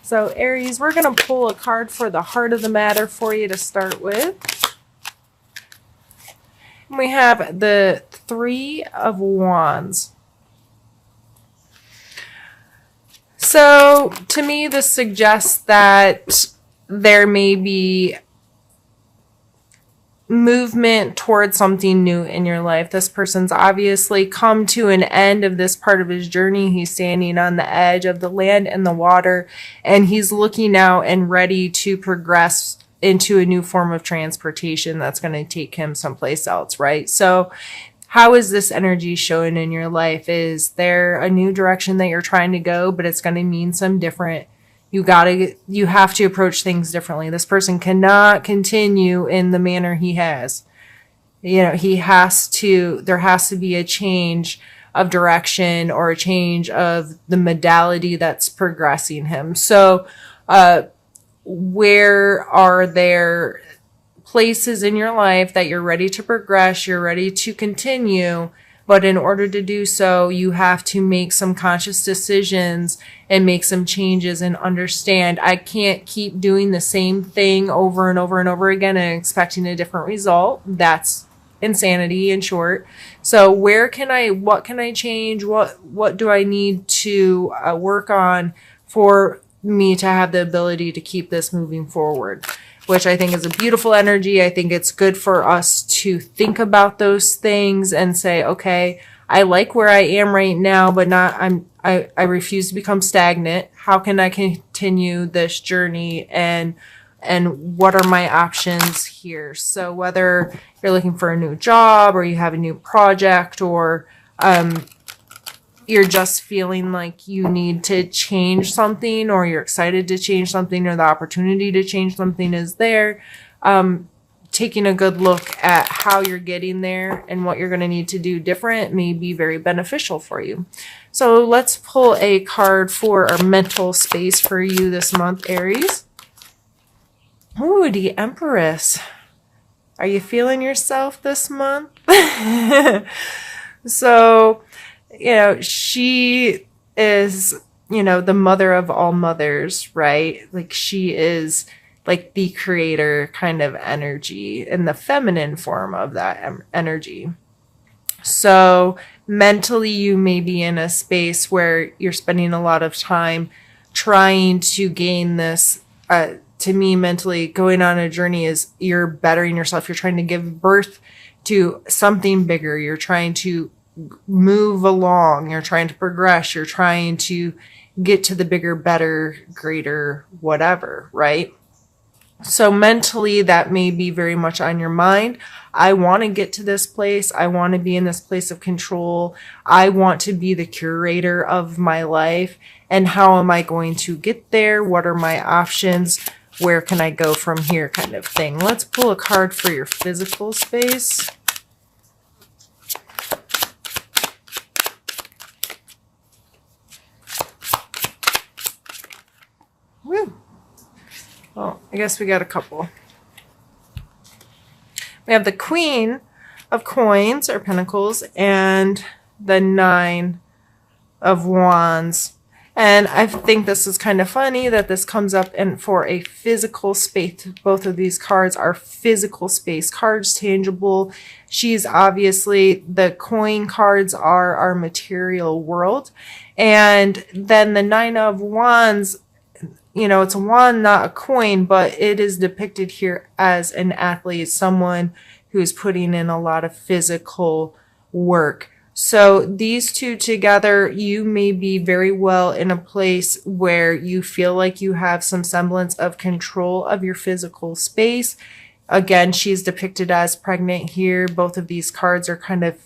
So Aries, we're going to pull a card for the heart of the matter for you to start with. We have the Three of Wands. So to me, this suggests that there may be movement towards something new in your life. This person's obviously come to an end of this part of his journey. He's standing on the edge of the land and the water, and he's looking out and ready to progress into a new form of transportation that's going to take him someplace else, right? So how is this energy showing in your life? Is there a new direction that you're trying to go, but it's going to mean some different? You have to approach things differently. This person cannot continue in the manner he has. There has to be a change of direction or a change of the modality that's progressing him. So, where are there places in your life that you're ready to progress, you're ready to continue, but in order to do so, you have to make some conscious decisions and make some changes and understand I can't keep doing the same thing over and over and over again and expecting a different result. That's insanity, in short. So what can I change? What do I need to work on for me to have the ability to keep this moving forward? Which I think is a beautiful energy. I think it's good for us to think about those things and say, okay, I like where I am right now, but I refuse to become stagnant. How can I continue this journey, and what are my options here? So whether you're looking for a new job or you have a new project, or you're just feeling like you need to change something, or you're excited to change something, or the opportunity to change something is there, taking a good look at how you're getting there and what you're going to need to do different may be very beneficial for you. So let's pull a card for our mental space for you this month, Aries. Ooh, the Empress. Are you feeling yourself this month? So, she is, the mother of all mothers, right? Like, she is like the creator kind of energy and the feminine form of that energy. So mentally, you may be in a space where you're spending a lot of time trying to gain this. To me, mentally, going on a journey is you're bettering yourself. You're trying to give birth to something bigger. You're trying to move along, you're trying to progress, you're trying to get to the bigger, better, greater, whatever, right? So mentally, that may be very much on your mind. I want to get to this place. I want to be in this place of control. I want to be the curator of my life. And how am I going to get there? What are my options? Where can I go from here, kind of thing? Let's pull a card for your physical space. Woo. Well, I guess we got a couple. We have the Queen of Coins or Pentacles and the Nine of Wands. And I think this is kind of funny that this comes up and for a physical space. Both of these cards are physical space cards, tangible. She's obviously, the coin cards are our material world. And then the Nine of Wands, it's a wand, not a coin, but it is depicted here as an athlete, someone who is putting in a lot of physical work. So these two together, you may be very well in a place where you feel like you have some semblance of control of your physical space. Again, she's depicted as pregnant here. Both of these cards are kind of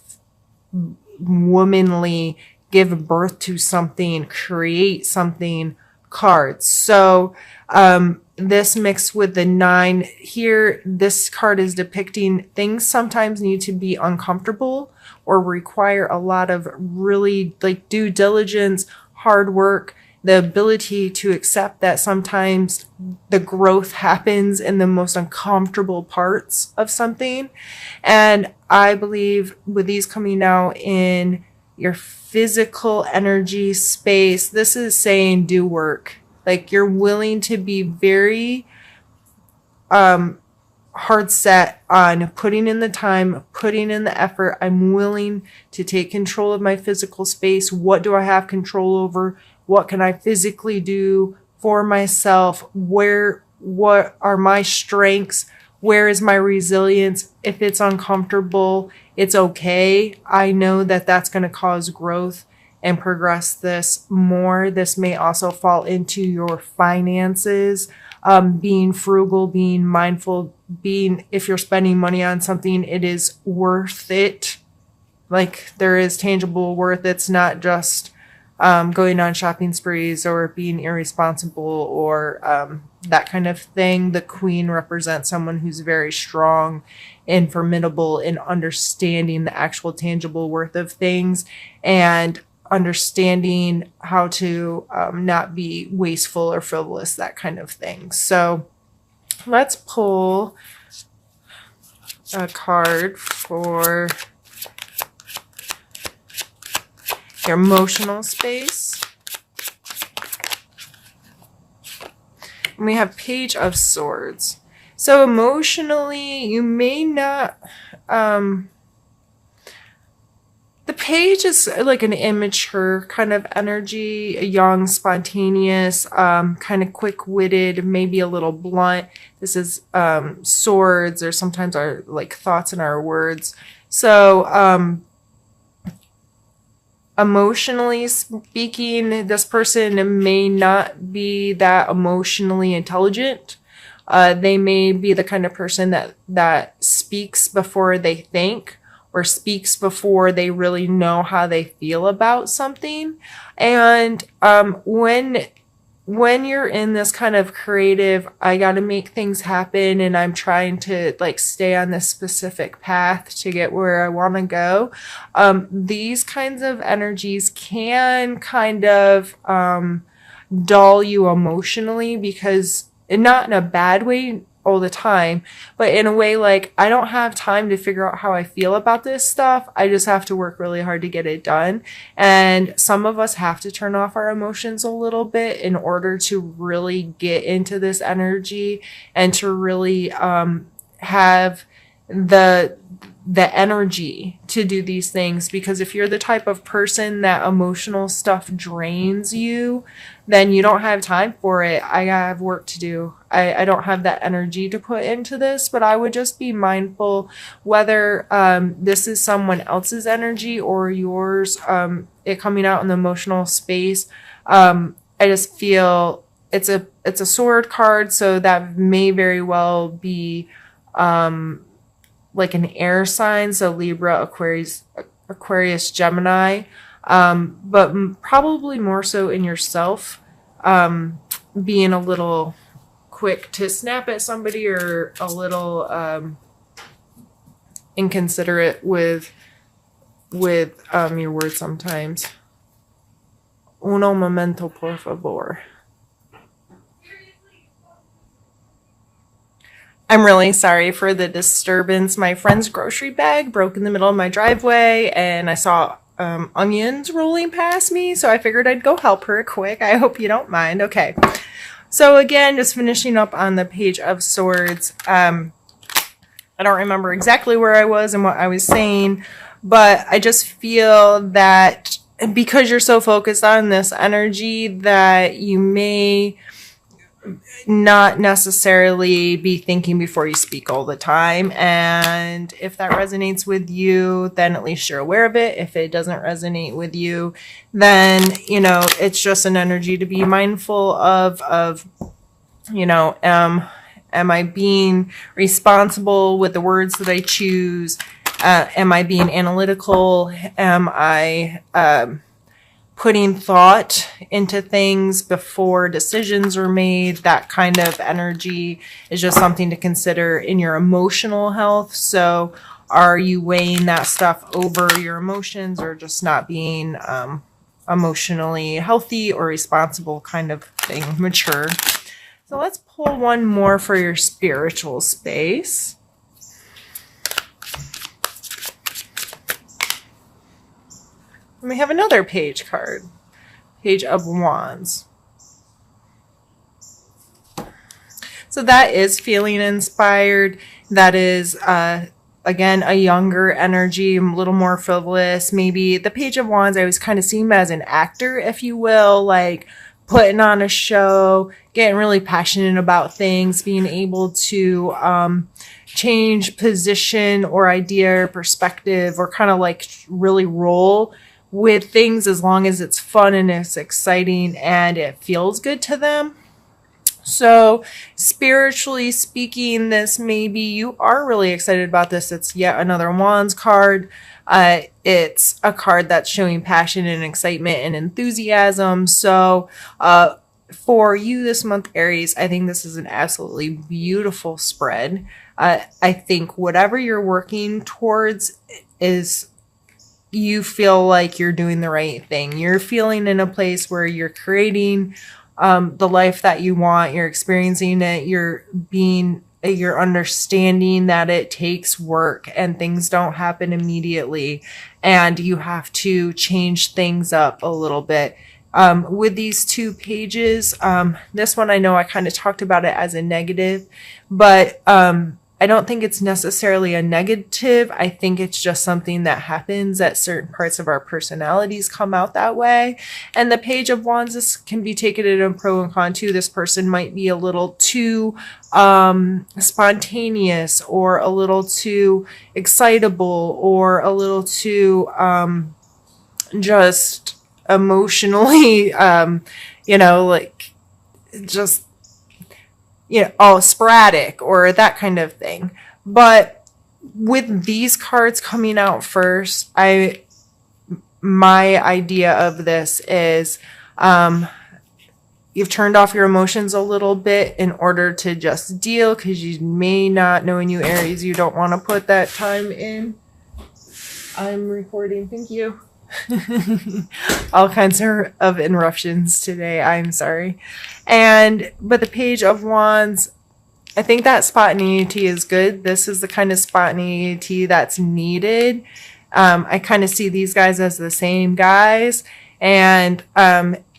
womanly, give birth to something, create something cards. So this mixed with the 9 here, this card is depicting things sometimes need to be uncomfortable or require a lot of really due diligence, hard work, the ability to accept that sometimes the growth happens in the most uncomfortable parts of something. And I believe with these coming out in your physical energy space, this is saying do work. Like you're willing to be very hard set on putting in the time, putting in the effort. I'm willing to take control of my physical space. What do I have control over? What can I physically do for myself? What are my strengths? Where is my resilience? If it's uncomfortable, it's okay. I know that that's going to cause growth and progress this more. This may also fall into your finances, being frugal, being mindful, if you're spending money on something, it is worth it. Like there is tangible worth. It's not just going on shopping sprees or being irresponsible or that kind of thing. The Queen represents someone who's very strong and formidable in understanding the actual tangible worth of things and understanding how to not be wasteful or frivolous, that kind of thing. So let's pull a card for your emotional space. And we have Page of Swords. So emotionally, you may not... the page is like an immature kind of energy, a young, spontaneous, kind of quick-witted, maybe a little blunt. This is swords, or sometimes our like thoughts and our words. So emotionally speaking, this person may not be that emotionally intelligent. They may be the kind of person that speaks before they think, or speaks before they really know how they feel about something. And when you're in this kind of creative, I got to make things happen and I'm trying to like stay on this specific path to get where I want to go, these kinds of energies can kind of dull you emotionally, because, and not in a bad way all the time, but in a way like, I don't have time to figure out how I feel about this stuff. I just have to work really hard to get it done. And some of us have to turn off our emotions a little bit in order to really get into this energy and to really have the energy to do these things. Because if you're the type of person that emotional stuff drains you, then you don't have time for it. I have work to do. I don't have that energy to put into this, but I would just be mindful whether this is someone else's energy or yours, it coming out in the emotional space. I just feel it's a sword card, so that may very well be like an air sign, so Libra, Aquarius, Gemini, but probably more so in yourself, being a little quick to snap at somebody or a little inconsiderate with your words sometimes. Uno momento, por favor. I'm really sorry for the disturbance. My friend's grocery bag broke in the middle of my driveway, and I saw onions rolling past me, so I figured I'd go help her quick. I hope you don't mind. Okay. So again, just finishing up on the Page of Swords. I don't remember exactly where I was and what I was saying, but I just feel that because you're so focused on this energy that you may not necessarily be thinking before you speak all the time. And if that resonates with you, then at least you're aware of it. If it doesn't resonate with you, then, you know, it's just an energy to be mindful of, you know, am I being responsible with the words that I choose? Am I being analytical? Am I putting thought into things before decisions are made? That kind of energy is just something to consider in your emotional health. So are you weighing that stuff over your emotions, or just not being emotionally healthy or responsible kind of thing, mature? So let's pull one more for your spiritual space. And we have another page card, Page of Wands. So that is feeling inspired. That is, again, a younger energy, a little more frivolous. Maybe the Page of Wands, I always kind of see him as an actor, if you will, like putting on a show, getting really passionate about things, being able to change position or idea or perspective, or kind of like really roll with things as long as it's fun and it's exciting and it feels good to them. So spiritually speaking, this maybe you are really excited about this. It's yet another Wands card. It's a card that's showing passion and excitement and enthusiasm. So for you this month, Aries, I think this is an absolutely beautiful spread. I think whatever you're working towards is, you feel like you're doing the right thing. You're feeling in a place where you're creating the life that you want. You're experiencing it. You're understanding that it takes work and things don't happen immediately, and you have to change things up a little bit. With these two pages, this one, I know I kind of talked about it as a negative, but I don't think it's necessarily a negative. I think it's just something that happens, that certain parts of our personalities come out that way. And the Page of Wands, this can be taken in a pro and con too. This person might be a little too spontaneous, or a little too excitable, or a little too just emotionally, like just, all sporadic or that kind of thing. But with these cards coming out first, my idea of this is, you've turned off your emotions a little bit in order to just deal, because you may not, knowing you Aries, you don't want to put that time in. I'm recording. Thank you. All kinds of interruptions today. I'm sorry. But the Page of Wands, I think that spontaneity is good. This is the kind of spontaneity that's needed. I kind of see these guys as the same guys, and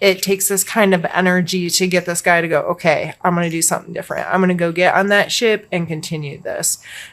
it takes this kind of energy to get this guy to go, okay, I'm going to do something different. I'm going to go get on that ship and continue this.